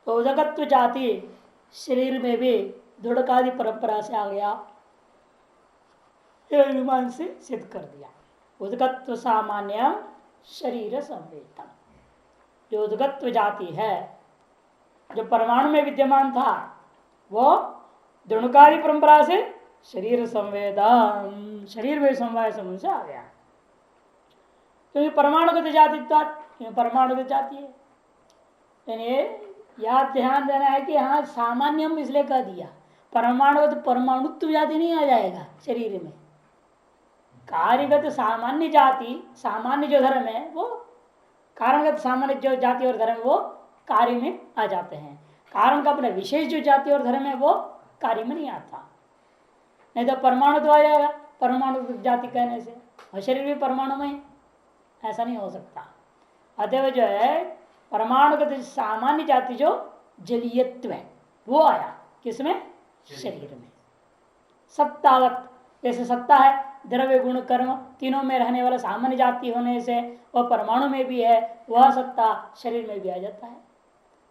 तो उदकत्व जाति शरीर में भी दुड़कादि परंपरा से आ गया, अनुमान से सिद्ध कर दिया। उदकत्व सामान्य शरीर संवेदन, जो उदकत्व जाति है जो परमाणु में विद्यमान था वो दुणुकादि परंपरा से शरीर संवेदन, शरीर में समवाय संबंध से आ गया। क्योंकि परमाणुगत जाति, परमाणुगत जाति है, यानी याद ध्यान देना है कि हाँ सामान्य हम इसलिए कह दिया, परमाणुगत परमाणुत्व जाति नहीं आ जाएगा शरीर में। कार्यगत सामान्य जाति, सामान्य जो धर्म है वो कारणगत सामान्य जो जाति और धर्म वो कार्य में आ जाते हैं। कारण का अपने विशेष जो जाति और धर्म है वो कार्य में नहीं आता। नहीं तो परमाणु तो आ जाएगा परमाणु जाति कहने से, और शरीर भी परमाणु में, ऐसा नहीं हो सकता। अतएव जो है परमाणुगत सामान्य जाति जो जलीयत्व है वो आया किसमें? शरीर में। सत्तावत, जैसे सत्ता है द्रव्य गुण कर्म तीनों में रहने वाला सामान्य जाति होने से वह परमाणु में भी है, वह सत्ता शरीर में भी आ जाता है।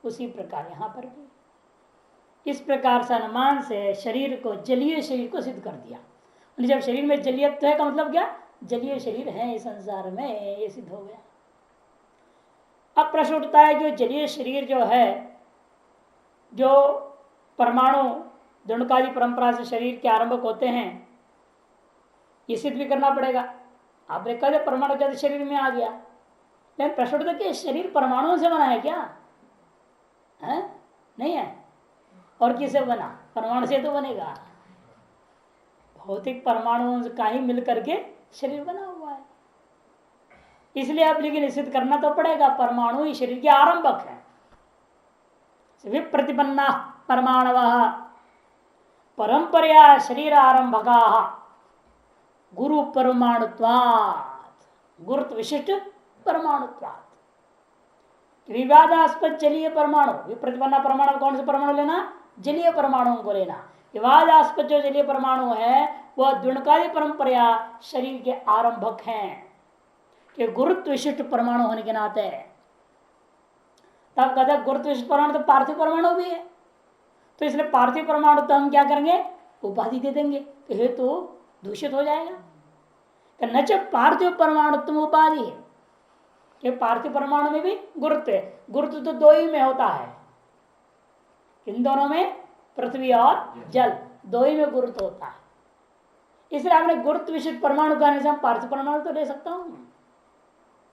उसी प्रकार यहां पर भी इस प्रकार से अनुमान से शरीर को, जलीय शरीर को सिद्ध कर दिया। जब शरीर में जलीयत्व है का मतलब क्या? जलीय शरीर है इस संसार में, ये सिद्ध हो गया। अब प्रश्न उठता है कि जलीय शरीर जो है, जो परमाणु दुणुकादि परंपरा से शरीर के आरंभक होते हैं, ये सिद्ध भी करना पड़ेगा। आपने कहा परमाणु जब शरीर में आ गया, लेकिन प्रश्न उठता है कि शरीर परमाणुओं से बना है क्या? है? नहीं है। और किससे बना? परमाणु से तो बनेगा, भौतिक परमाणुओं का ही मिल करके शरीर बना हुआ है। इसलिए आप लेकिन सिद्ध करना तो पड़ेगा परमाणु ही शरीर के आरंभक है। विप्रतिपन्ना परमाणव परंपरा शरीर आरंभका गुरु परमाणुत्वात्, गुरुत्व विशिष्ट परमाणुत्वात्। विवादास्पद जलीय परमाणु, विप्रतिपन्ना परमाणु कौन से परमाणु लेना? जलीय परमाणुओं को लेना। विवादास्पद जो जलीय परमाणु है वह दुणुकादि परंपरा शरीर के आरंभक हैं, कि गुरुत्व विशिष्ट परमाणु होने के नाते। तब कहते गुरुत्व विशिष्ट परमाणु तो पार्थिव परमाणु भी है, तो इसलिए पार्थिव परमाणु तो हम क्या करेंगे? उपाधि दे देंगे, तो हेतु तो दूषित हो जाएगा। न च पार्थिव परमाणु तुम उपाधि है, कि पार्थिव परमाणु में भी गुरुत्व है। गुरुत्व तो दो ही में होता है, इन दोनों में, पृथ्वी और जल, दो ही में गुरुत्व होता है। इसलिए आपने गुरुत्व विशिष्ट परमाणु कहने से हम पार्थिव परमाणु तो ले सकता हूं।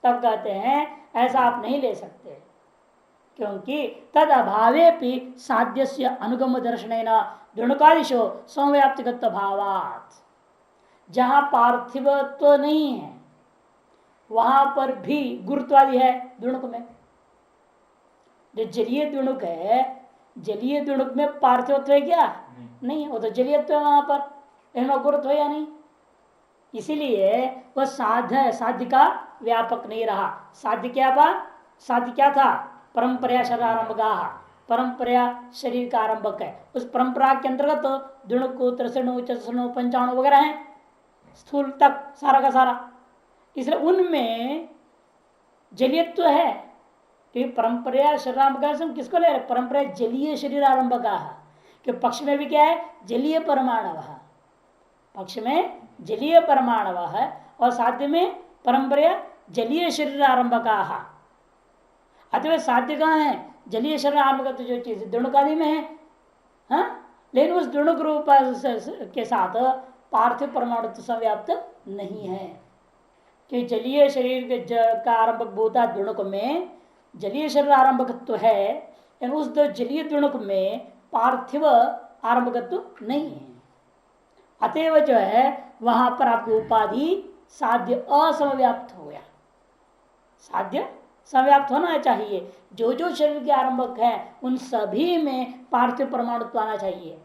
तब कहते हैं ऐसा आप नहीं ले सकते, क्योंकि तद अभावे भी साध्य से अनुगम दर्शनेन दुणुकादिशो समव्याप्तिगत भावात्। जहां पार्थिवत्व तो नहीं है वहां पर भी गुरुत्वादि है दुणुक में। जो जलीय दुणुक है, जलीय दुणुक में पार्थिवत्व है क्या? नहीं है, वो तो जलीयत्व है वहां पर, लेकिन गुरुत्व है या नहीं। इसीलिए वह साध्य, साध्य का व्यापक नहीं रहा। साध्य क्या था? साध्य क्या था? परंपरा शरीर आरंभका, परंपरा शरीर का आरंभक है। उस परंपरा के अंतर्गत दुणुक, त्रिसणु, चतुर्णु, पंचाणु वगैरह है, स्थूल तक सारा का सारा। इसलिए उनमें जलीयत्व है, क्योंकि परंपरा शरीर आरंभ किसको ले रहे? परंपरा जलीय शरीर आरंभका, कि पक्ष में भी क्या है? जलीय परमाणव, पक्ष में जलीय परमाणव है, और साध्य में परंपरा जलीय शरीर आरंभका। अतः साध्य कहाँ है? जलीय शरीर आरंभक तो जो चीज दुणुकादि में है, हाँ? लेकिन उस दुणुक रूप के साथ पार्थिव परमाणु तो संव्याप्त नहीं है, कि जलीय शरीर के का आरंभक भूता दुणुक में जलीय शरीर आरंभकत्व है, लेकिन उस दो जलीय दुणुक में पार्थिव आरंभकत्व नहीं है। अतएव जो है वहां पर आपकी उपाधि साध्य असमव्याप्त हो गया। साध्य समव्याप्त होना चाहिए, जो जो शरीर के आरंभक है उन सभी में पार्थिव परमाणुत्व आना चाहिए,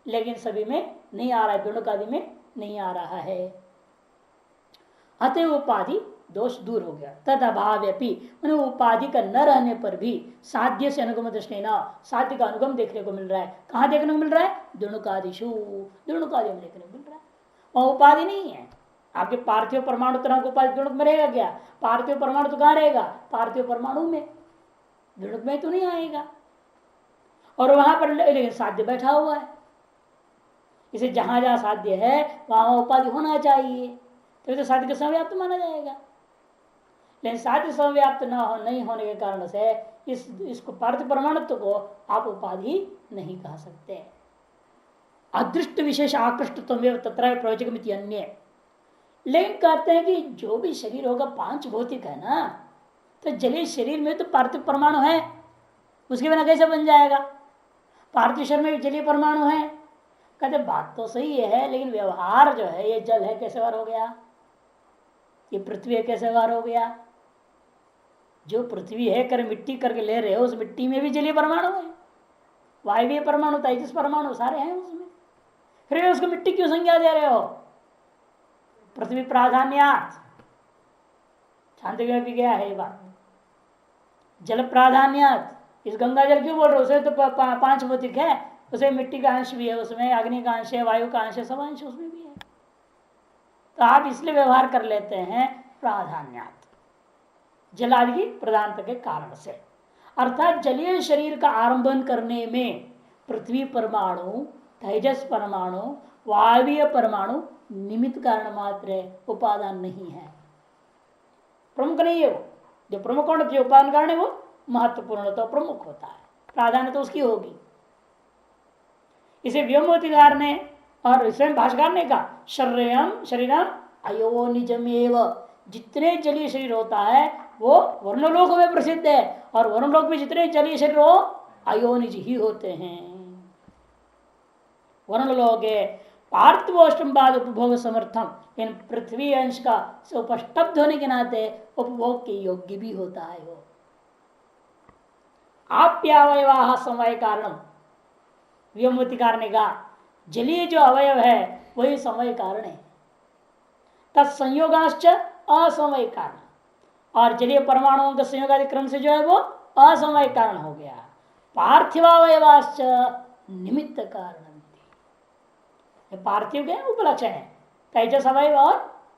लेकिन सभी में नहीं आ रहा है, दुणुकादि में नहीं आ रहा है। अतः उपाधि दोष दूर हो गया। तद अभाव उपाधि का न रहने पर भी साध्य से अनुगम दृष्टि न, साध्य का अनुगम देखने को मिल रहा है। कहाँ देखने को मिल रहा है? दुणुकादिशु, दुणुकादि में देखने को मिल रहा है। वहां उपाधि नहीं है। आपके पार्थिव परमाणु तरह को उपाधि दुणुक में रहेगा क्या? पार्थिव परमाणु तो कहाँ रहेगा? पार्थिव परमाणु में। दृढ़ में तो नहीं आएगा। और वहां पर लेकिन साध्य बैठा हुआ है, इसे जहां जहां साध्य है वहां उपाधि होना चाहिए, तो साध्य का समव्याप्त माना जाएगा। लेकिन साध्य समव्याप्त न हो, नहीं होने के कारण से इसको पार्थ परमाणुत्व को आप उपाधि नहीं कह सकते। अदृष्ट विशेष आकृष्ट तत्र प्रयोजक अन्य। लेकिन कहते हैं कि जो भी शरीर होगा पांच भौतिक है ना, तो जलीय शरीर में तो पार्थिव परमाणु है, उसके बिना कैसे बन जाएगा? पार्थिव शरीर में भी जलीय परमाणु है। कहते बात तो सही है, लेकिन व्यवहार जो है, ये जल है कैसे व्यवहार हो गया, ये पृथ्वी है कैसे व्यवहार हो गया? जो पृथ्वी है कर मिट्टी करके ले रहे हो, उस मिट्टी में भी जलीय परमाणु है, वायवीय परमाणु, तेजस परमाणु सारे हैं उसमें, फिर उसको मिट्टी क्यों संज्ञा दे रहे हो? पृथ्वी प्राधान्यात, शांति में भी गया है ये बात। जल प्राधान्यात, इस गंगा जल क्यों बोल रहे हो? उसे तो पांच भौतिक है, उसे मिट्टी का अंश भी है, उसमें अग्नि का अंश है, वायु का अंश है, सब अंश उसमें भी है। तो आप इसलिए व्यवहार कर लेते हैं प्राधान्यात, जलादि की प्रधानता के कारण से। अर्थात जलीय शरीर का आरंभन करने में पृथ्वी परमाणु, तेजस परमाणु, वायवीय परमाणु निमित्त कारण मात्र है, उपादान नहीं है, प्रमुख नहीं है। वो जो प्रमुख जो उपादान कारण है वो महत्वपूर्ण तो प्रमुख होता है, प्राधान्य तो उसकी होगी। इसे व्योमोतिकार ने और स्वयं भाष्यकार ने कहा शरीरम अयोनिजमेव, जितने जलीय शरीर होता है वो वर्णलोक में प्रसिद्ध है, और वर्णलोक में जितने जलीय शरीर हो अयोनिज ही होते हैं। वर्णलोक पार्थिवोष्टम्बाद उपभोग समर्थम, इन पृथ्वी अंश का से उपष्टब्ध होने के नाते उपभोग के योग्य भी होता है। वो आप्यावयवाह समवाय कारणम, व्योमतिकार ने कहा जलीय जो अवयव है वही समवाय कारण है, तत्संयोगाश्च असमवाय कारण, और जलीय परमाणुओं के संयोग क्रम से जो है वो असमवाय कारण हो गया। पार्थिवावयवाश्च निमित्त कारण, पार्थिव के उपलक्षण है, तेजस अवयव और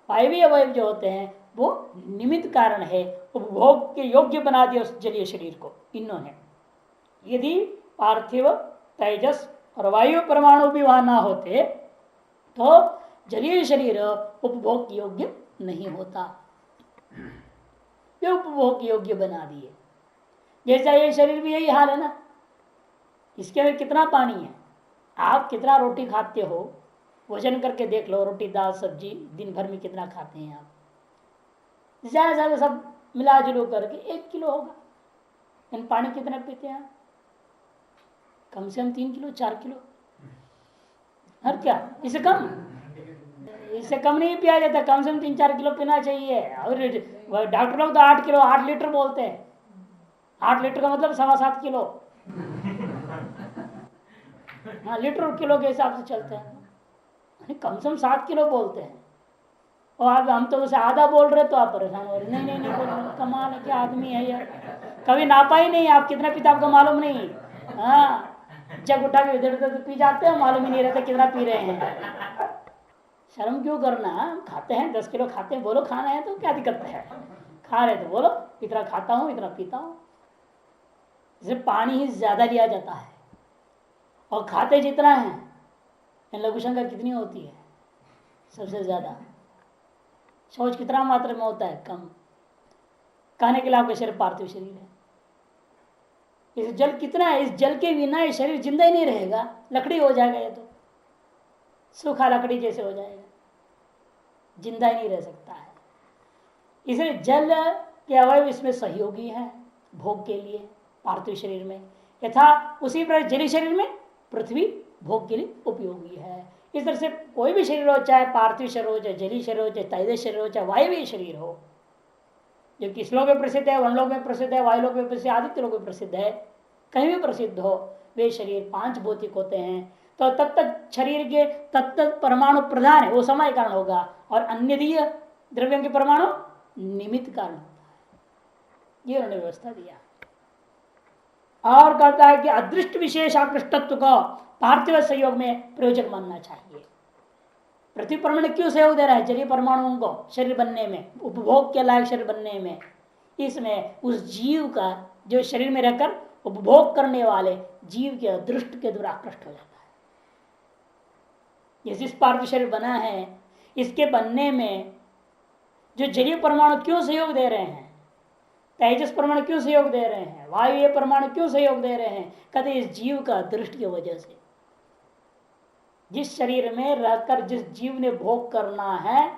वायवीय अवयव जो होते हैं वो निमित्त कारण है, उपभोग के योग्य बना दिया उस जलीय शरीर को इन्होंने। यदि पार्थिव, तेजस और वायु परमाणु भी वहां ना होते तो जलीय शरीर उपभोग योग्य नहीं होता, ये उपभोग योग्य बना दिए। जैसा ये शरीर भी यही हाल है ना, इसके अंदर कितना पानी है, आप कितना रोटी खाते हो, वजन करके देख लो, रोटी दाल सब्जी दिन भर में कितना खाते हैं आप, ज्यादा ज्यादा सब मिला जुलू करके 1 किलो होगा। इन पानी कितना पीते हैं आप? कम से कम 3 किलो 4 किलो, और क्या इससे कम? इससे कम नहीं पिया जाता, कम से कम 3-4 किलो पीना चाहिए। और डॉक्टर लोग तो 8 किलो 8 लीटर बोलते हैं, 8 लीटर का मतलब 7.25 किलो। हाँ, लीटर किलो के हिसाब से चलते हैं, कम से कम 7 किलो बोलते हैं। और आप हम तो उसे आधा बोल रहे तो आप परेशान हो रहे, नहीं नहीं नहीं, कमाल है, क्या आदमी है यार, कभी नापा ही नहीं, आप कितना पीते आपको मालूम नहीं। हाँ, जग उठा के इधर उधर पी जाते हैं, मालूम ही नहीं रहता कितना पी रहे हैं। शर्म क्यों करना, खाते हैं 10 किलो खाते हैं, बोलो खाना है तो क्या दिक्कत है, खा रहे तो बोलो इतना खाता हूँ इतना पीता हूँ। जैसे पानी ही ज्यादा लिया जाता है और खाते जितना है, लघु शंका कितनी होती है, सबसे ज्यादा। शौच कितना मात्रा में होता है, कम। कहने के लिए आपका शरीर पार्थिव शरीर है, इस जल कितना है, इस जल के बिना ये शरीर जिंदा ही नहीं रहेगा, लकड़ी हो जाएगा, ये तो सूखा लकड़ी जैसे हो जाएगा, जिंदा ही नहीं रह सकता है। इसलिए जल के अवयव इसमें सहयोगी है भोग के लिए पार्थिव शरीर में, यथा उसी प्रकार जलीय शरीर में पृथ्वी भोग के लिए उपयोगी है। इस तरह से कोई भी शरीर हो, चाहे पार्थिव शरीर हो, चाहे जलीय शरीर हो, चाहे तेजस शरीर हो, चाहे वायवीय शरीर हो, जो किस लोक में प्रसिद्ध है, वन लोक में प्रसिद्ध है, वायु लोक में प्रसिद्ध, आदित्य लोक में प्रसिद्ध है, कहीं भी प्रसिद्ध हो, वे शरीर 5 भौतिक होते हैं। तो तत्त शरीर के तत्त परमाणु प्रधान है, वो समय कारण होगा, और अन्य द्रव्यों के परमाणु निमित्त कारण होता है। ये उन्होंने व्यवस्था दिया। और कहता है कि अदृष्ट विशेष आकृष्टत्व को पार्थिव संयोग में प्रयोजक मानना चाहिए। पृथ्वी परमाणु क्यों सहयोग दे रहा है जलीय परमाणुओं को शरीर बनने में, उपभोग के लायक शरीर बनने में? इसमें उस जीव का जो शरीर में रहकर उपभोग करने वाले जीव के दृष्ट के द्वारा आकृष्ट हो जाता है। जिस पार्थिव शरीर बना है, इसके बनने में जो जलीय परमाणु क्यों सहयोग दे रहे हैं, तेजस परमाणु क्यों सहयोग दे रहे हैं, वायु परमाणु क्यों सहयोग दे रहे हैं, कहते इस जीव का दृष्टि की वजह से। जिस शरीर में रहकर जिस जीव ने भोग करना है,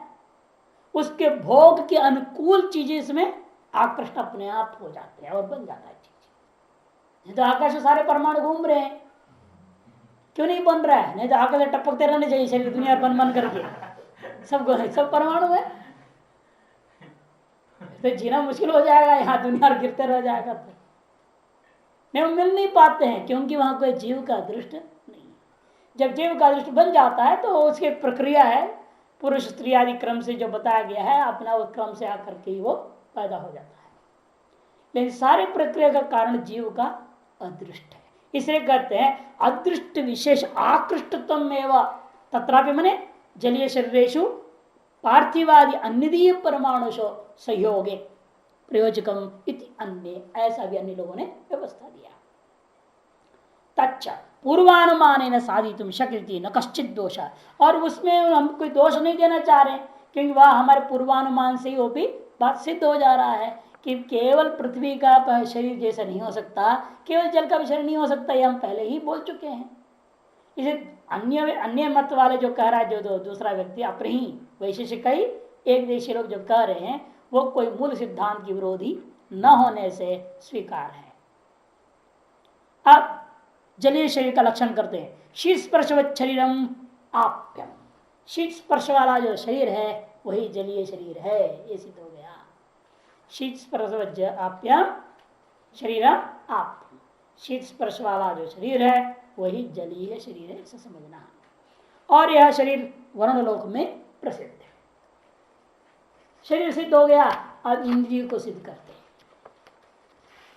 उसके भोग के अनुकूल चीजें इसमें आकृष्ट अपने आप हो जाते हैं और बन जाता है चीज। तो आकाश में सारे परमाणु घूम रहे हैं, क्यों नहीं बन रहा है? नहीं तो आकाश में टपकते रहने चाहिए शरीर दुनिया बन बन करके, सब परमाणु है तो जीना मुश्किल हो जाएगा, यहाँ दुनिया गिरते रह जाएगा। तो नहीं, वो मिल नहीं पाते हैं क्योंकि वहां कोई जीव का दृष्ट नहीं। जब जीव का दृष्ट बन जाता है तो उसकी प्रक्रिया है, पुरुष स्त्री आदि क्रम से जो बताया गया है, अपना उस क्रम से आकर के ही वो पैदा हो जाता है। लेकिन सारी प्रक्रिया का कारण जीव का अदृष्ट है, इसलिए कहते हैं अदृष्ट विशेष आकृष्टत्व एवं तत्रापि मने जलीय शरीरेषु पार्थिवादि अन्यदीय परमाणुषो सहयोगे प्रयोजकम इति अन्य, ऐसा भी अन्य लोगों ने व्यवस्था दिया। तच्च पूर्वानुमान साधितुम शक्ति न कश्चित दोष, और उसमें हम कोई दोष नहीं देना चाह रहे क्योंकि वह हमारे पूर्वानुमान से ही वो भी बात सिद्ध हो जा रहा है कि केवल पृथ्वी का शरीर जैसा नहीं हो सकता, केवल जल का भी शरीर नहीं हो सकता, ये हम पहले ही बोल चुके हैं। इसे अन्य मत वाले जो कह रहा है, जो दूसरा व्यक्ति अपने ही वैशेषिक ही एक देशी लोग जो कह रहे हैं, वो कोई मूल सिद्धांत की विरोधी न होने से स्वीकार है। अब जलीय शरीर का लक्षण करते हैं। शीत स्पर्शवत शरीरम आप्यम, शीत स्पर्श वाला जो शरीर है वही जलीय शरीर है, ये सिद्ध हो गया। शीत स्पर्शवत आप्यम शरीरम आप्यम, शीत स्पर्श वाला जो शरीर है वही जलीय शरीर है, ऐसा समझना। और यह शरीर वर्णलोक में प्रसिद्ध है। शरीर सिद्ध हो गया, अब इंद्रिय को सिद्ध करते हैं।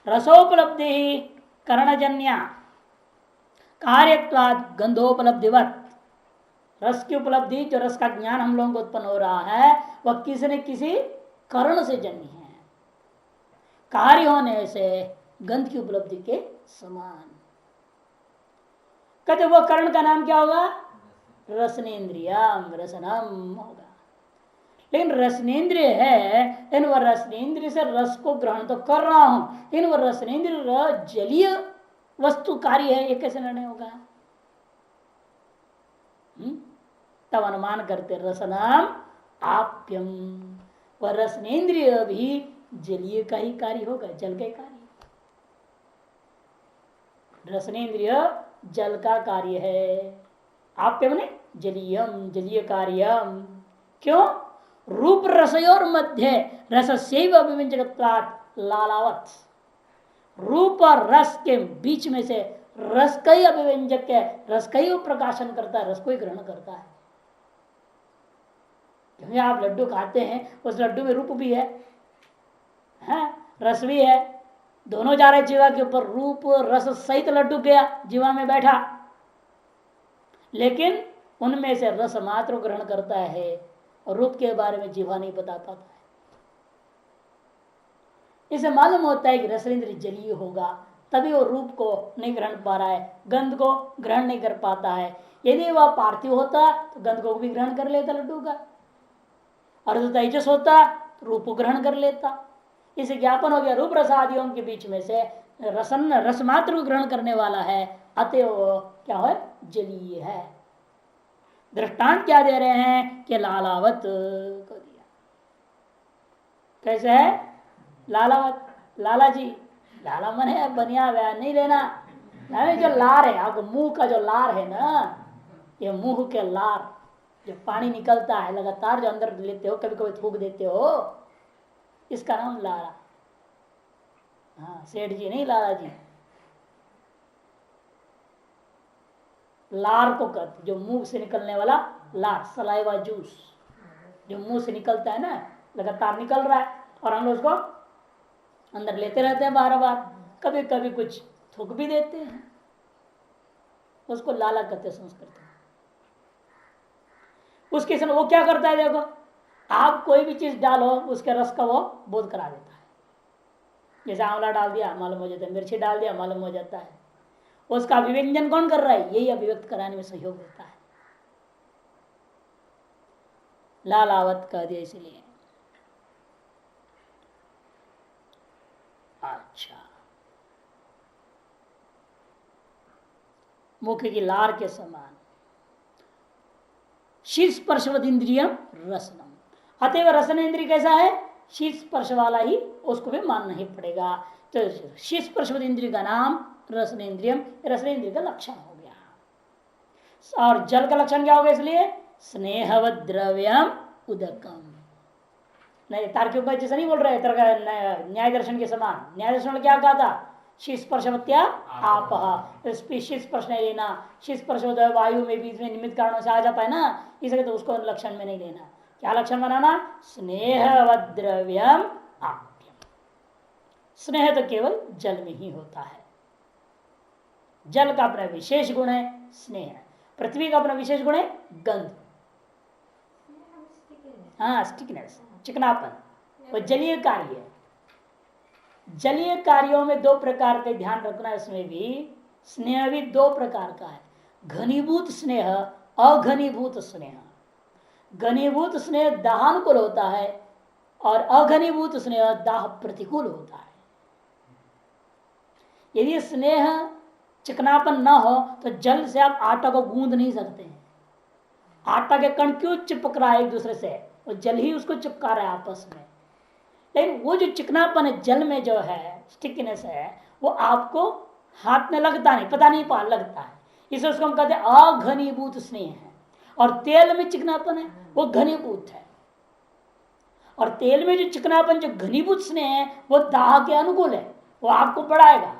रसोपलब्धि कर्णजन्या कार्यत्वाद गंधोपलब्धिवत, रस की उपलब्धि, जो रस का ज्ञान हम लोगों को उत्पन्न हो रहा है वह किसी न किसी कर्ण से जन्य है, कार्य होने से गंध की उपलब्धि के समान। कहते वो कर्ण का नाम क्या होगा? रसनेन्द्रियम, रसनम होगा। लेकिन रसनेन्द्रिय है, लेकिन वह रसनेन्द्रिय से रस को ग्रहण तो कर रहा हूं, लेकिन वह रसनेन्द्रिय जलीय वस्तु कार्य है, ये कैसे निर्णय होगा? तब अनुमान करते रसनाम आप्यम, वह रसनेन्द्रिय भी जलीय का ही कार्य होगा, जल का कार्य। रसनेन्द्रिय जल का कार्य है, आप्य मने जलीयम, जलीय कार्यम। क्यों? रूप रसयोर मध्य रसस्यैव अभिव्यंजकत्वात् लालावत, रूप और रस के बीच में से रस का ही अभिव्यंजक है, रस का ही प्रकाशन करता है, रस को ही ग्रहण करता है। क्योंकि आप लड्डू खाते हैं, उस लड्डू में रूप भी है, रस भी है, दोनों जा रहे जीवा के ऊपर, रूप रस सहित लड्डू गया जीवा में बैठा, लेकिन उनमें से रस मात्र ग्रहण करता है और रूप के बारे में जीवा नहीं बता पाता है। इसे मालूम होता है कि रसनेन्द्रिय जलीय होगा, तभी वो रूप को नहीं ग्रहण पा रहा है, गंध को ग्रहण नहीं कर पाता है। यदि वह पार्थिव होता तो गंध को भी ग्रहण कर लेता लड्डू का, और जो तेजस होता रूप को ग्रहण कर लेता। इसे ज्ञापन हो गया रूप रसादियों के बीच में से रसन रस मात्र को ग्रहण करने वाला है, अतएव क्या है? जलीय है। दृष्टांत क्या दे रहे हैं कि लालावत को दिया। कैसे है? लालावत, लाला जी, लाला मन है बनिया व्या नहीं लेना, जो लार है, आपको मुंह का जो लार है ना, ये मुंह के लार जो पानी निकलता है लगातार, जो अंदर लेते हो, कभी कभी थूक देते हो, इसका नाम लारा। हाँ, सेठ जी नहीं, लाला जी। लार को कहते, जो मुंह से निकलने वाला लार, सलाइवा जूस जो मुंह से निकलता है ना, लगातार निकल रहा है और हम लोग उसको अंदर लेते रहते हैं बार बार, कभी कभी कुछ थूक भी देते हैं, उसको लाला कहते संस्कृत में। उसके समय वो क्या करता है, देखो आप कोई भी चीज डालो उसके रस का वो बोध करा देता है। जैसे आंवला डाल दिया मालूम हो जाता है, मिर्ची डाल दिया मालूम हो जाता है। उसका अभिव्यंजन कौन कर रहा है? यही अभिव्यक्त कराने में सहयोग होता है। लालावत कह दिया इसलिए। अच्छा, मुख की लार के समान शीत स्पर्शवत इंद्रिय रसनम। अतएव रसन इंद्रिय कैसा है? शीत स्पर्श वाला ही, उसको भी मानना ही पड़ेगा। तो शीत स्पर्शवत इंद्रिय का नाम रसन इंद्रियम, रसन इंद्रिय का लक्षण हो गया। और जल का लक्षण क्या होगा? इसलिए स्नेहवत द्रव्यम उदकम। नहीं, तार्किक जैसा नहीं बोल रहे न्याय दर्शन के समान। न्याय दर्शन में क्या कहा था? शीत स्पर्शवत्या आप, शीत स्पर्श नहीं लेना। शीत स्पर्श होता है वायु में बीच में निमित्त कारणों से आ जाता है ना, इसलिए तो उसको लक्षण में नहीं लेना। क्या लक्षण बनाना? स्नेहवत द्रव्यम आप्यम। स्नेह तो केवल जल में ही होता है। जल का अपना विशेष गुण है स्नेह, पृथ्वी का अपना विशेष गुण है गंध। हाँ, स्टिकनेस, चिकनापन, वो जलीय कार्य है। जलीय कार्यों में दो प्रकार के ध्यान रखना। इसमें भी स्नेह भी दो प्रकार का है, घनीभूत स्नेह, अघनीभूत स्नेह। घनीभूत स्नेह दाहानुकूल होता है और अघनीभूत स्नेह दाह प्रतिकूल होता है। यदि स्नेह चिकनापन न हो तो जल से आप आटा को गूंद नहीं सकते हैं। आटा के कण क्यों चिपक रहा है एक दूसरे से? वो जल ही उसको चिपका रहा है आपस में। लेकिन वो जो चिकनापन है जल में जो है, स्टिकनेस है, वो आपको हाथ में लगता नहीं, पता नहीं पा लगता है। इसलिए उसको हम कहते हैं अघनीभूत स्नेह है। और तेल में चिकनापन है वो घनीभूत है। और तेल में जो चिकनापन, जो घनीभूत स्नेह है, वो दाह के अनुकूल है, वो आपको बढ़ाएगा।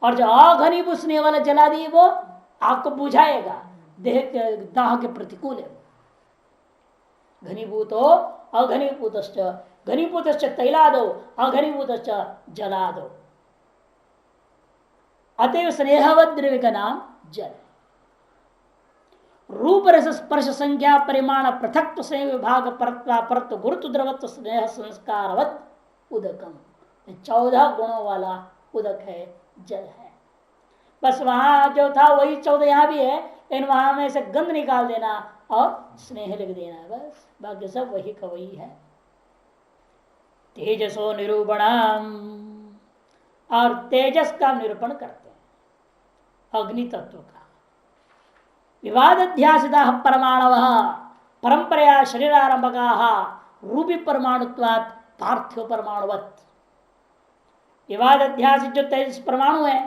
और जो अघनीभूत स्नेह वाला जला दिए वो आपको बुझाएगा, देह के दाह के प्रतिकूल है। घनीभूत हो अघनीभूत, घनीभूत तैला दो, अघनीभूत जला दो। अतएव स्नेहवत द्रव्य का नाम जल। रूप रस स्पर्श संज्ञा परिमाण पृथक से विभाग परत्व गुरुत्व द्रवत्व स्नेह संस्कारवत उदकम। 14 गुणों वाला उदक है, जल है। बस वहां जो था वही 14 यहाँ भी है, लेकिन वहां में से गंध निकाल देना और स्नेह लिख देना है, बस। बाकी सब वही का वही है। तेजसो निरूपणम, और तेजस का निरूपण करते हैं, अग्नि तत्व का। विवाद अध्यासिता परमाणव परंपरा शरीरारंभका रूपी परमाणुत्वात् पार्थिव परमाणुवत। विवाद अध्यासित जो तेजस परमाणु है,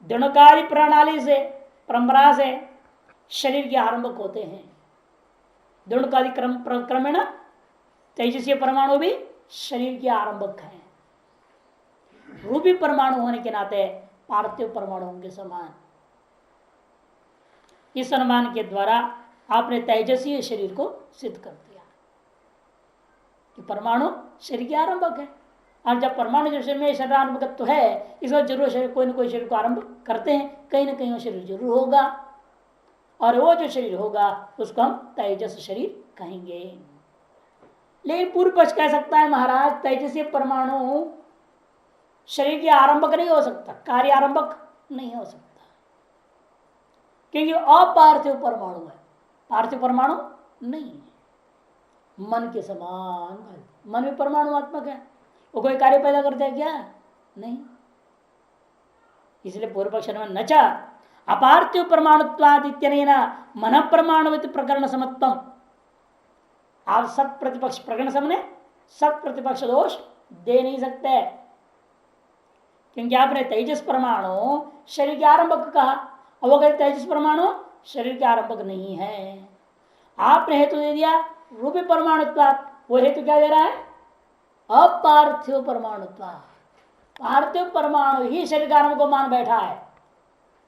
दृढ़कारी प्रणाली से, परंपरा से शरीर के आरंभक होते हैं। दृढ़कारी क्रमेण तेजस्वी परमाणु भी शरीर के आरंभक है। रूपी परमाणु होने के नाते पार्थिव परमाणुओं के समान। इस अनुमान के द्वारा आपने तेजस्वी शरीर को सिद्ध कर दिया कि परमाणु शरीर के आरंभक है। और जब परमाणु जो शरीर में शरीर आरंभक तो है, इसको जरूर शरीर कोई ना कोई शरीर को आरंभ करते हैं, कहीं ना कहीं वो शरीर जरूर होगा। और वो जो शरीर होगा उसको हम तेजस शरीर कहेंगे। लेकिन पूर्व पक्ष कह सकता है महाराज तेजस्वी परमाणु शरीर के आरंभक नहीं हो सकता, कार्य आरंभक नहीं हो सकता, क्योंकि अपार्थिव परमाणु है, पार्थिव परमाणु नहीं है। मन के समान, मन भी परमाणुआत्मक है, वो कोई कार्य पैदा करता है क्या? नहीं। इसलिए पूर्व पक्ष में न च अपार्थिव परमाणुत्वादित्यनेन मन परमाणुवित प्रकरण समत्वम। आप सत प्रतिपक्ष प्रकरण समने सत प्रतिपक्ष दोष दे नहीं सकते, क्योंकि आपने तेजस परमाणु शरीर के आरंभक कहा, और वो कहते तेजस परमाणु शरीर के आरंभक नहीं है। आपने हेतु दे दिया रूपी परमाणुत्वात्, वो हेतु क्या दे रहा है? अपार्थिव परमाणुत्वात्। पार्थिव परमाणु ही शरीर के आरंभ को मान बैठा है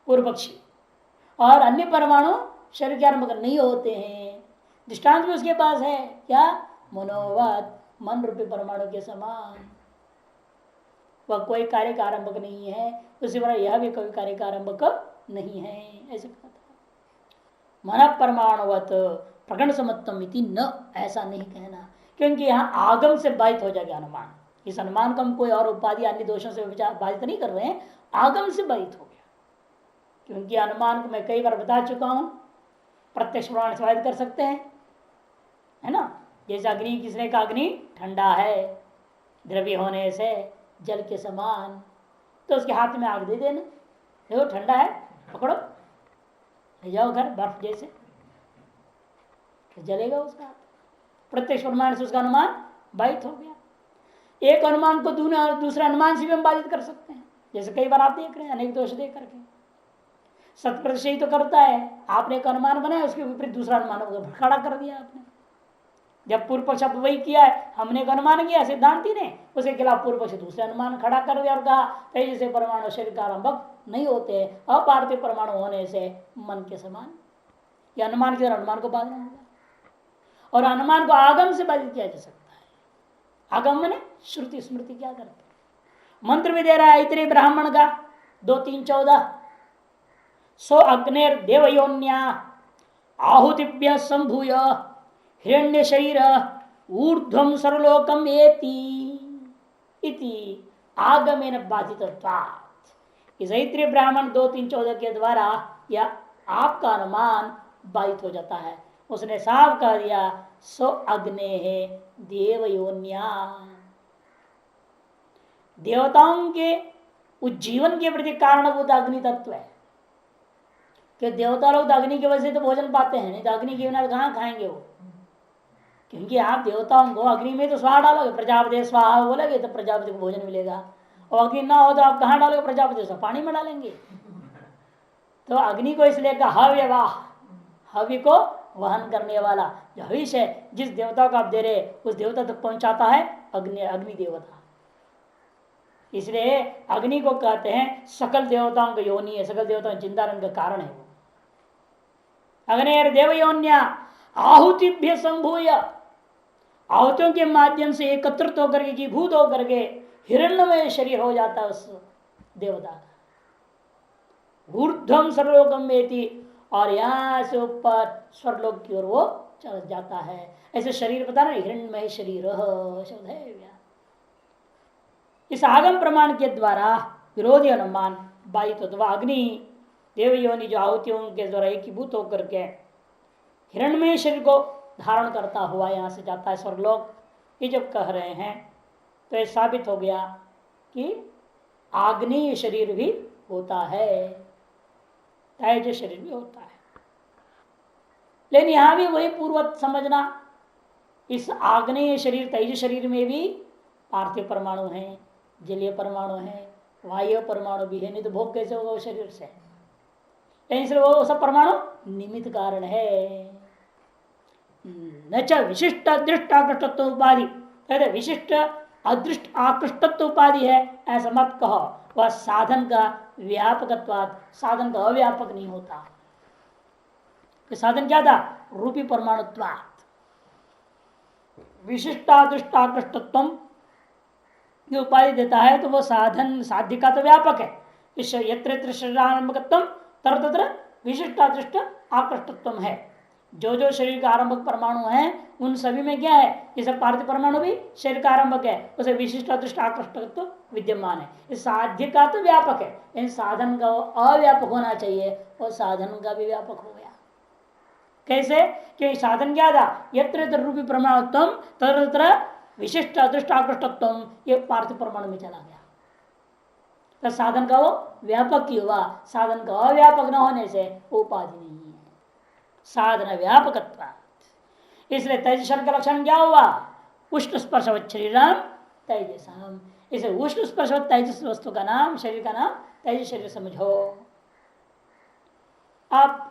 पूर्व पक्षी, और अन्य परमाणु शरीर के आरंभ नहीं होते हैं। दृष्टांत भी उसके पास है, क्या? मनोवत, मन रूपी परमाणु के समान। वह कोई कार्य का आरंभक नहीं है, उसी तरह यह भी कोई कार्य का आरंभक नहीं है, ऐसे कहा था। मन परमाणुवत प्रकरण समत्तम इति न, ऐसा नहीं कहना, क्योंकि यहां आगम से बाधित हो जाएगा अनुमान। इस अनुमान को हम कोई और उपाधि अन्य दोषों से बाधित नहीं कर रहे हैं, आगम से बाधित हो गया। क्योंकि अनुमान को मैं कई बार बता चुका हूं, प्रत्यक्ष प्रमाण से बाधित कर सकते हैं, है ना। जैसे अग्नि, किसने का अग्नि ठंडा है द्रव्य होने से जल के समान, तो उसके हाथ में आग दे देना, देखो ठंडा है, पकड़ो ले जाओ घर, बर्फ जैसे, तो जलेगा उसका हाथ। प्रत्यक्ष प्रमाण से उसका अनुमान बाधित हो गया। एक अनुमान को दूसरे अनुमान से भी हम बाधित कर सकते हैं। जैसे कई बार आप देख रहे हैं अनेक दोष देख करके सत्प्रतिशत तो करता है, आपने एक अनुमान बनाया, उसके विपरीत दूसरा अनुमान खड़ा कर दिया आपने। जब पूर्व पक्ष वही किया है, हमने एक अनुमान किया सिद्धांति ने, उसके खिलाफ पूर्व पक्ष दूसरे अनुमान खड़ा कर दिया और कहा तेज से परमाणु शरीर का आरंभक नहीं होते, अपार्थिव परमाणु होने से मन के समान। यह अनुमान के अनुमान को बाधना होगा, और अनुमान को आगम से बाधित किया जा सकता है। आगम ने श्रुति स्मृति क्या करते, मंत्र भी दे रहा है इतने ब्राह्मण का 2-3-14, सो अग्निर देवयोन्या आहुतिभ्य संभूय हिरण्य शरीर ऊर्ध्वम सर्वलोकम इति आगमेन बाधितत्वात्। इस ऐत्रीय ब्राह्मण 2-3-14 के द्वारा यह आपका अनुमान बाधित हो जाता है। उसने साफ कह दिया सो अग्ने है देवयोन्या, देवताओं के उज्जीवन के प्रति कारणभूत अग्नि तत्व है। कि देवता लोग तो अग्नि की वजह से तो भोजन पाते हैं, नहीं तो अग्नि के बिना कहाँ खाएंगे वो। क्योंकि आप देवताओं को अग्नि में तो स्वाहा डालोगे, प्रजापति स्वाहा बोलोगे तो प्रजापति को भोजन मिलेगा, और अग्नि ना हो तो आप कहाँ डालोगे, प्रजापति से पानी में डालेंगे। तो अग्नि को इसलिए कहा हव्य वाह, हव्य को वहन करने वाला जो हविष है, जिस देवता को आप दे रहे उस देवता तक पहुंचाता है अग्नि देवता। इसलिए अग्नि को कहते हैं सकल देवताओं का योनि है, सकल देवताओं जिंदा रहने का कारण है वो। अग्नि देवयोन्या आहुतिभ्य संभूय, आहुतियों के माध्यम से एकत्रित होकर के भूत होकर के हिरण्यमय शरीर हो जाता है उस देवता का। ऊर्ध्वम सर्वलोकम वेति, और यहां से ऊपर स्वर्लोक की ओर वो चल जाता है। ऐसे शरीर पता ना, हिरण्यमय शरीर शब्द है। इस आगम प्रमाण के द्वारा विरोधी अनुमान बाधित होता, अग्नि देवयोनि जो आहुतियों के द्वारा एकीभूत होकर के हिरण्यमय शरीर को धारण करता हुआ यहाँ से जाता है स्वर्गलोक। ये जब कह रहे हैं तो ये साबित हो गया कि आग्नेय शरीर भी होता है, तेज शरीर भी होता है। लेकिन यहां भी वही पूर्वत समझना, इस आग्नेय शरीर तेज शरीर में भी पार्थिव परमाणु है, जलीय परमाणु है, वायु परमाणु भी है, नहीं तो भोग कैसे होगा वो शरीर से। इसलिए वो सब परमाणु निमित्त कारण है। न च विशिष्ट अदृष्ट आकृष्टत्व उपाधि, कहते विशिष्ट अदृष्ट आकृष्टत्व उपाधि है ऐसा मत कहो, वह साधन का व्यापकत्वाद, साधन का अव्यापक नहीं होता। कि साधन क्या था, रूपी परमाणुत्वात्। विशिष्टादृष्ट आकृष्टत्व जो उपाधि देता है तो वो साधन साध्य का तो व्यापक है। इस यत्र शरीरारंभकत्व तत्र विशिष्टादृष्ट आकृष्टत्व है। जो जो शरीर का आरंभक परमाणु है उन सभी में क्या है, जैसे पार्थिव परमाणु भी शरीर का आरंभक है, उसे विशिष्ट अदृष्ट आकृष्टत्व विद्यमान है। इस साध्य का तो व्यापक है, इन साधन का अव्यापक होना चाहिए, और साधन का भी व्यापक हो गया। कैसे, क्योंकि साधन क्या था, यत्र रूपी परमाणुत्व तत्र विशिष्ट अदृष्ट आकृष्टत्व, ये पार्थिव परमाणु में चला गया। तो साधन का वो व्यापक ही हुआ, साधन का अव्यापक न होने से उपाधि नहीं है, साधन व्यापकत्व। इसलिए तेज शरीर का लक्षण क्या हुआ, उष्ण स्पर्श शरीरम तेजसम। इसे उष्ण स्पर्श तेजस वस्तु का नाम, शरीर का नाम तेज शरीर समझो। अब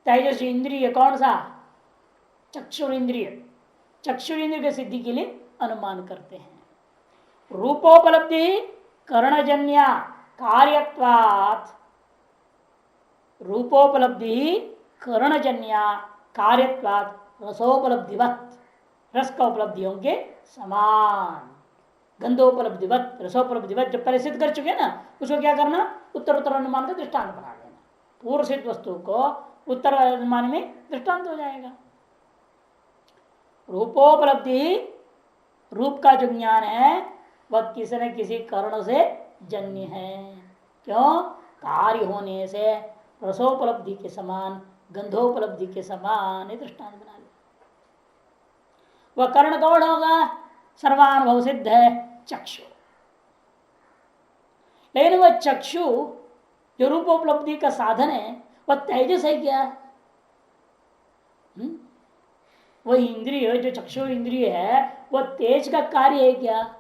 तेजस इंद्रिय कौन सा, चक्षुर इंद्रिय, चक्षुर इंद्रिय की सिद्धि के लिए अनुमान करते हैं। रूपोपलब्धि कर्णजन्या कार्यत्वात्, रूपोपलब्धि कर्णजन्या कार्यत्वात् रसोपलब्धिवत, रस का उपलब्धियों के समान, गंधोपलब्धिवत रसोपलब्धिवत जो पहले सिद्ध कर चुके ना, उसको क्या करना, उत्तर उत्तर अनुमान का दृष्टांत बना देना। पूर्व सिद्ध वस्तु को उत्तर अनुमान में दृष्टांत हो जाएगा। रूपोपलब्धि रूप का जो ज्ञान है वह किसी न किसी कारण से जन्य है। क्यों? कार्य होने से रसोपलब्धि के समान, गंधोपलब्धि के समान दृष्टांत बना लिया। वह कर्ण कौन होगा? सर्वानुभव सिद्ध है चक्षु। लेकिन वह चक्षु जो रूपोपलब्धि का साधन है वह तेजस है क्या? वह इंद्रिय जो चक्षु इंद्रिय है वह तेज का कार्य है क्या?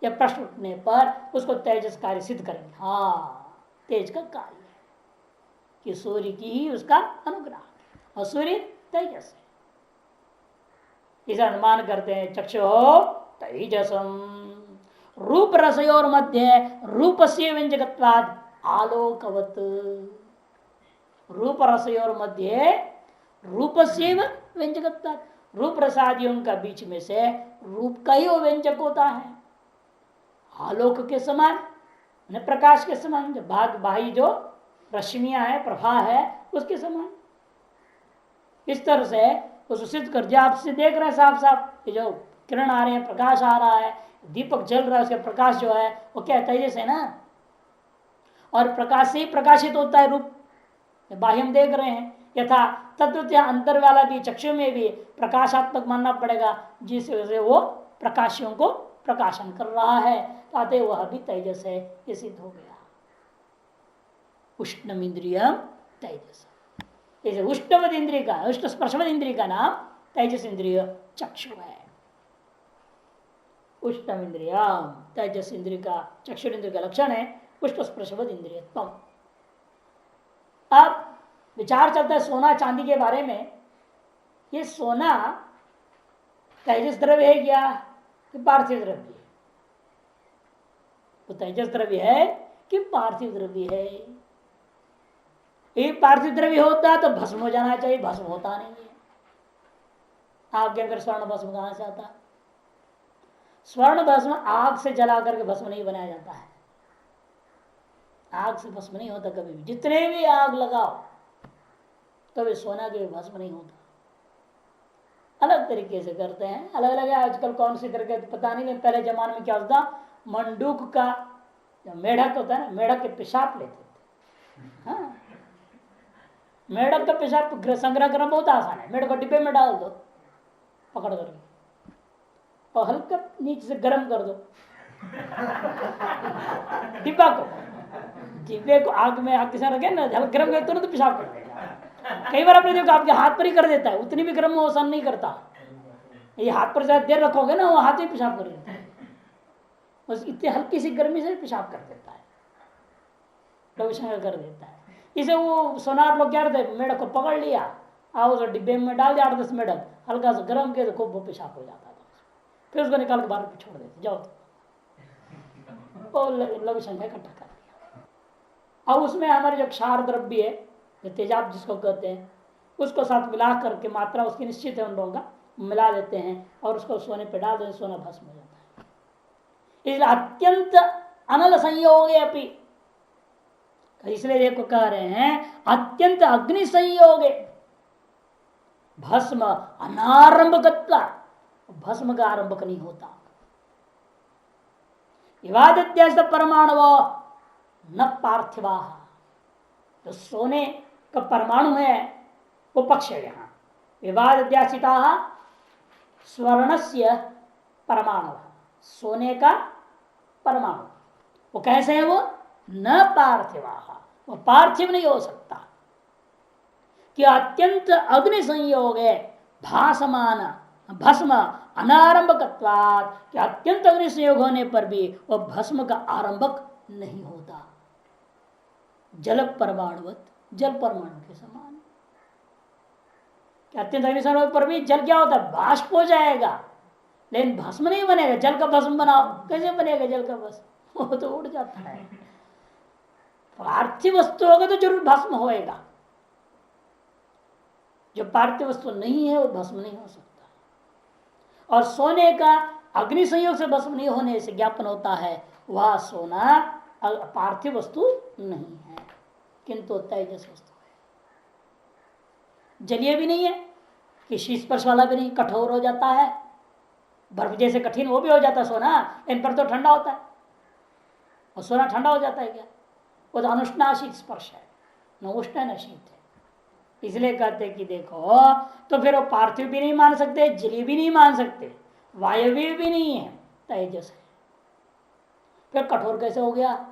या प्रश्न उठने पर उसको तेजस कार्य सिद्ध करेंगे। हाँ, तेज का कार्य है कि सूर्य की ही उसका अनुग्रह और सूर्य तेजस है। इसे अनुमान करते हैं चक्षु तेजसम रूप रसयोर मध्य रूप से व्यंजकत्वाद आलोकवत। रूप रसयोर मध्य रूप से व्यंजकत्वाद, रूप रसादियों का बीच में से रूप का ही वो व्यंजक होता है। आलोक के समान, प्रकाश के समान, जो बाह्य जो रश्मियां है, प्रभा है, उसके समान। इस तरह से उसको सिद्ध कर दिया। आप से देख रहे हैं साफ साफ जो किरण आ रहे हैं, प्रकाश आ रहा है, दीपक जल रहा है, उसका प्रकाश जो है वो क्या तेजस है ना। और प्रकाश से ही प्रकाशित होता है रूप, बाह्य हम देख रहे हैं। यथा तत्व अंतर वाला भी चक्षु में भी प्रकाशात्मक मानना पड़ेगा, जिस वजह से वो प्रकाशियों को प्रकाशन कर रहा है, ताते वह भी तेजस है, ये सिद्ध हो गया। उष्णम इंद्रियम तेजस, जैसे उष्णवद इंद्रिय का, उष्ण स्पर्शवद इंद्रिय का नाम तेजस इंद्रिय चक्षु है। उष्णम इंद्रियम तेजस इंद्रिय का, चक्षु इंद्रिय का लक्षण है उष्ण स्पर्शवद इंद्रियत्व। अब विचार चलता है सोना चांदी के बारे में। ये सोना तेजस द्रव्य है क्या कि पार्थिव द्रव्य है? तो तेजस द्रव्य है कि पार्थिव द्रव्य है? एक पार्थिव द्रव्य होता तो भस्म हो जाना चाहिए, भस्म होता नहीं है। आपके अंदर स्वर्ण भस्म कहां से आता? स्वर्ण भस्म आग से जला करके भस्म नहीं बनाया जाता है। आग से भस्म नहीं होता कभी भी, जितने भी आग लगाओ कभी सोना के भस्म नहीं होता। अलग तरीके से करते हैं, अलग अलग है आजकल कौन सी तरह के पता नहीं। पहले जमाने में क्या होता, मंडूक का मेढक होता है ना, मेढक के पेशाब लेते थे। हाँ, मेढक का पेशाब संग्रह करना बहुत आसान है। मेढक को डिब्बे में डाल दो पकड़ करके और हल्का नीचे से गर्म कर दो डिब्बा को, डिब्बे को आग में आग के साथ रखे ना, हल्का गर्म कर तुरंत पेशाब कर देगा। कई बार आपने देखो आपके हाथ पर ही कर देता है, उतनी भी गर्म आसान नहीं करता। ये हाथ पर ज्यादा देर रखोगे ना वो हाथ में पेशाब कर देता है, बस इतनी हल्की सी गर्मी से पेशाब कर देता है, रविशंकर कर देता है। इसे वो सोनार लोग क्या करते, मेढक को पकड़ लिया, आओ उस डिब्बे में डाल दिया 8-10 मेढक, हल्का सा गर्म किया तो खूब पेशाब हो जाता था। फिर उसको निकाल के बाहर छोड़ देते, जाओ तो लविशंकर इकट्ठा कर दिया। अब उसमें हमारे जो क्षार द्रव्य है, जो तेजाब जिसको कहते हैं, उसको साथ मिला करके, मात्रा उसकी निश्चित है उन लोगों का, मिला देते हैं और उसको सोने पे डाल देते, सोना भस्म हो जाता है। इसलिए अत्यंत अनल संयोग है अपनी, इसलिए देखो कह रहे हैं अत्यंत अग्नि संयोग भस्म अनारंभकत्वा, भस्म का आरंभक नहीं होता। विवाद परमाणु न पार्थिवा, तो सोने का परमाणु है वो पक्ष है। यहां विवाद अध्यासिता स्वर्णस्य परमाणु, सोने का परमाणु वो कैसे है? वो न पार्थिवा, वो पार्थिव नहीं हो सकता। कि अत्यंत अग्नि संयोग है भासमान भस्म अनारंभकत्वात्, कि अत्यंत अग्नि संयोग होने पर भी वह भस्म का आरंभक नहीं होता। जल परमाणुवत, जल परमाणु के समान। अत्यंत अग्नि संयोग पर भी जल क्या होता है? बाष्प हो जाएगा, लेकिन भस्म नहीं बनेगा। जल का भस्म बनाओ, कैसे बनेगा जल का भस्म? वो तो उड़ जाता है। पार्थिव वस्तु होगा तो जरूर भस्म होएगा, जो पार्थिव वस्तु नहीं है वो भस्म नहीं हो सकता। और सोने का अग्नि संयोग से भस्म नहीं होने से ज्ञापन होता है वह सोना पार्थिव वस्तु नहीं है, किंतु तेजस वस्तु है। जलीय भी नहीं है, कि शीत स्पर्श वाला भी नहीं, कठोर हो जाता है, बर्फ जैसे कठिन वो भी हो जाता सोना, इन पर तो ठंडा होता है, और सोना ठंडा हो जाता है क्या? वो तो अनुष्णाशीत स्पर्श है, न उष्ण न शीत है। इसलिए कहते कि देखो, तो फिर वो पार्थिव भी नहीं मान सकते, जली भी नहीं मान सकते, वायवीय भी नहीं है, तेजस है। फिर कठोर कैसे हो गया?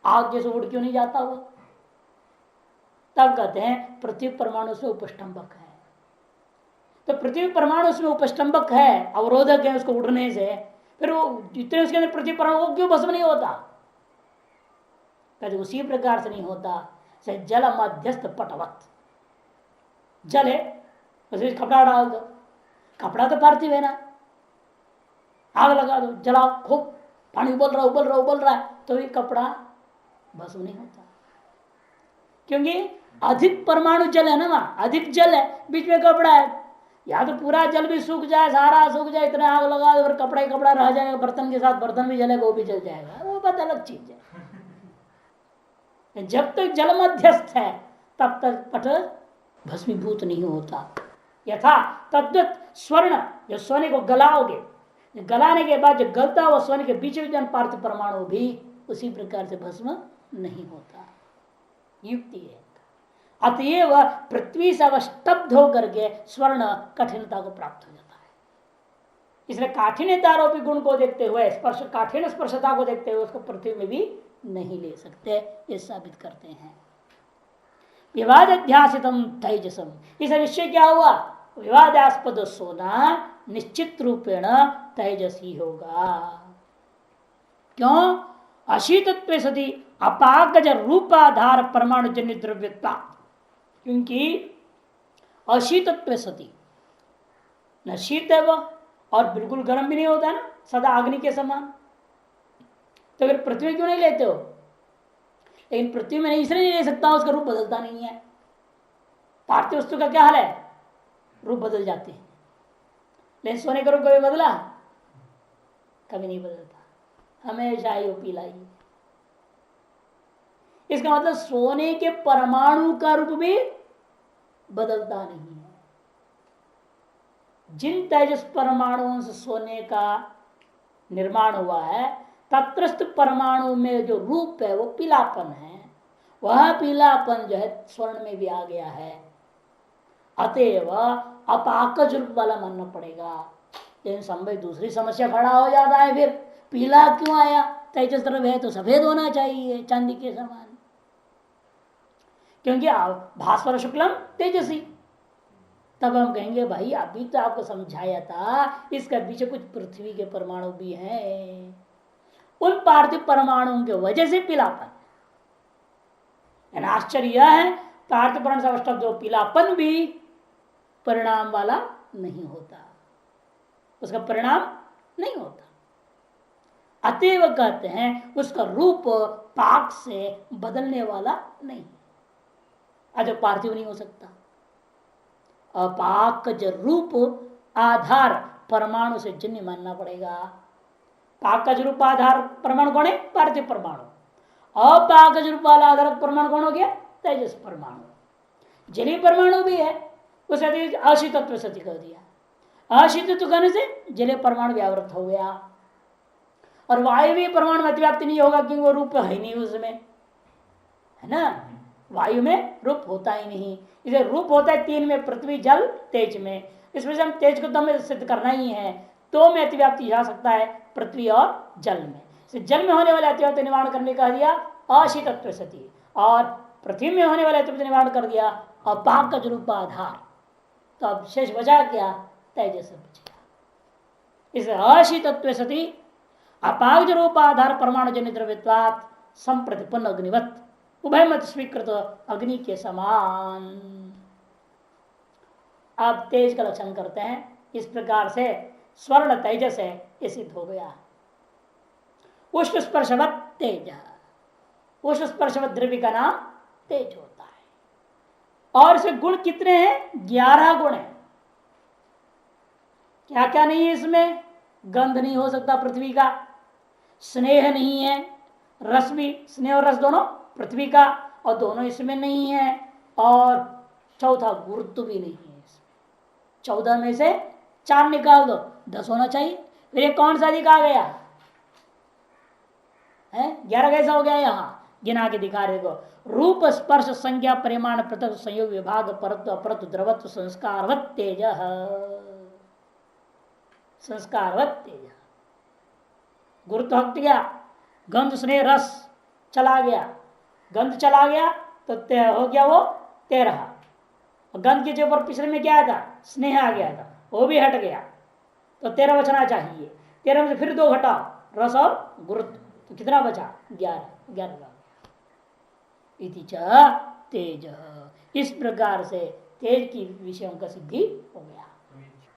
आग जैसे उड़ क्यों नहीं जाता वो? तब कहते हैं पृथ्वी परमाणु से उपष्टंबक है। तो पृथ्वी परमाणु उसमें उपष्टंबक है, अवरोधक है उसको उड़ने से, फिर वो जितने उसके अंदर पृथ्वी परमाणु वो क्यों भस्म नहीं होता? कहते उसी प्रकार से नहीं होता से जल मध्यस्थ पटवत। जल है उसमें कपड़ा डाल दो, कपड़ा तो पार्थिव है ना, आग लगा दो, जलाओ, खूब पानी उबल रहा है, तो ये कपड़ा भस्म नहीं होता, क्योंकि अधिक परमाणु जल है ना, वहां अधिक जल है, बीच में कपड़ा है। या तो पूरा जल भी सूख जाए, सारा सूख जाए, इतना आग लगा दो और कपड़ा ही कपड़ा रह जाएगा, बर्तन के साथ बर्तन भी जलेगा, वो भी जल जाएगा, वो बात अलग चीज है। जब तक जल मध्यस्थ है तब तक पट भस्मीभूत नहीं होता। यथा तद्वत स्वर्ण, जो सोने को गलाओगे, गलाने के बाद जो गलता हुआ स्वर्ण के बीच में पार्थिव परमाणु भी उसी प्रकार से भस्म नहीं होता। युक्ति है। अतएव पृथ्वी से अवस्तब्ध होकर के स्वर्ण कठिनता को प्राप्त हो जाता है। इसलिए काठिन्यतारोपी गुण को देखते हुए, स्पर्श काठिन्य स्पर्शता को देखते हुए उसको पृथ्वी में भी नहीं ले सकते, ये साबित करते हैं। विवाद अध्यासितम तेजसम, इस निश्चय क्या हुआ? विवादास्पद सोना निश्चित रूपेण तेजसी होगा। क्यों? अशीतत्व सती अपाकज रूपाधार परमाणु जन्य द्रव्यता, क्योंकि अशीतत्व सती न शीत है वह और बिल्कुल गर्म भी नहीं होता है ना, सदा अग्नि के समान। तो फिर पृथ्वी क्यों नहीं लेते हो? लेकिन पृथ्वी में इसलिए नहीं ले सकता, उसका रूप बदलता नहीं है। पार्थिव वस्तु का क्या हाल है? रूप बदल जाते हैं, लेकिन सोने का रूप कभी बदला? कभी नहीं बदलता, हमेशा ही वो पीला ही। इसका मतलब सोने के परमाणु का रूप भी बदलता नहीं है। जिन तेजस परमाणुओं से सोने का निर्माण हुआ है, तत्रस्थ परमाणु में जो रूप है वो पीलापन है, वह पीलापन जो है स्वर्ण में भी आ गया है। अतएव अपाकज रूप वाला मानना पड़ेगा। लेकिन संभव दूसरी समस्या खड़ा हो जाता है, फिर पीला क्यों आया? तेजस द्रव्य है तो सफेद होना चाहिए, चांदी के समान, क्योंकि भास्वर शुक्लम तेजसी। तब हम कहेंगे भाई अभी तो आपको समझाया था, इसका पीछे कुछ पृथ्वी के परमाणु भी हैं, उन पार्थिव परमाणुओं की वजह से पीलापन। आश्चर्य यह है, पार्थिव परमाणु से अवस्टब्ध जो पीलापन भी परिणाम वाला नहीं होता, उसका परिणाम नहीं होता। अतएव कहते हैं उसका रूप पाक से बदलने वाला नहीं, अजब पार्थिव नहीं हो सकता। अपाकज रूप आधार परमाणु से जन्य मानना पड़ेगा। पाकज रूप आधार परमाणु कौन है? पार्थिव परमाणु। अपाकज रूप वाला आधार परमाणु कौन हो गया? तेजस परमाणु। जलीय परमाणु भी है, उसे अशीतत्व सती कर दिया। अशीतत्व कहने से जलीय परमाणु व्यावृत हो गया, और वायु परमाणु में अतिव्याप्ति नहीं होगा क्योंकि वो रूप है नहीं उसमें, है ना। वायु में रूप होता ही नहीं, इसे रूप होता है तीन में, पृथ्वी जल तेज में। इसमें से हम तेज को तो हमें सिद्ध करना ही है, तो में अतिव्याप्ति जा सकता है पृथ्वी और जल में। जल में होने वाले अतिव्याप्ति निवारण करने का दिया अशीतत्व सती, और पृथ्वी में होने वाले अतिव्याप्ति निवारण कर दिया अपाकज रूपाधार। तो अब शेष बचा क्या? तेजस बच गया। इस अशीतत्व सती अपाकज रूपाधार परमाणु जन्य द्रव्यत्वात् संप्रतिपन्न अग्निवत, उभय मत स्वीकृत अग्नि के समान। अब तेज का लक्षण करते हैं। इस प्रकार से स्वर्ण तेजस है, ये सिद्ध हो गया। उष्ण स्पर्शवत तेज, उष्ण स्पर्शवत द्रव्य का नाम तेज होता है। और इसमें गुण कितने हैं? 11 गुण है। क्या क्या नहीं है इसमें? गंध नहीं हो सकता पृथ्वी का, स्नेह नहीं है, रस भी, स्नेह और रस दोनों पृथ्वी का, और दोनों इसमें नहीं है, और चौथा गुरुत्व भी नहीं है इसमें। 14 में से 4 निकाल दो 10 होना चाहिए। फिर ये कौन सा अधिक आ गया है? 11 कैसा हो गया? यहाँ गिना के दिखा रहे को, रूप स्पर्श संज्ञा परिमाण पृथक संयोग विभाग परत्व अपरत्व द्रवत्व संस्कारवत तेज, संस्कारवत तेज। गुरुत्व हट गया, गंध स्नेह रस चला गया, गंध चला गया तो हो गया वो 13। गंध के ऊपर पिछले में क्या आया था? स्नेह आ गया था, वो भी हट गया तो 13 बचना चाहिए। 13 में से फिर 2 घटाओ, रस और गुरुत्व, तो कितना बचा? 11। 11 इति च तेज। इस प्रकार से तेज की विषयों का सिद्धि हो गया।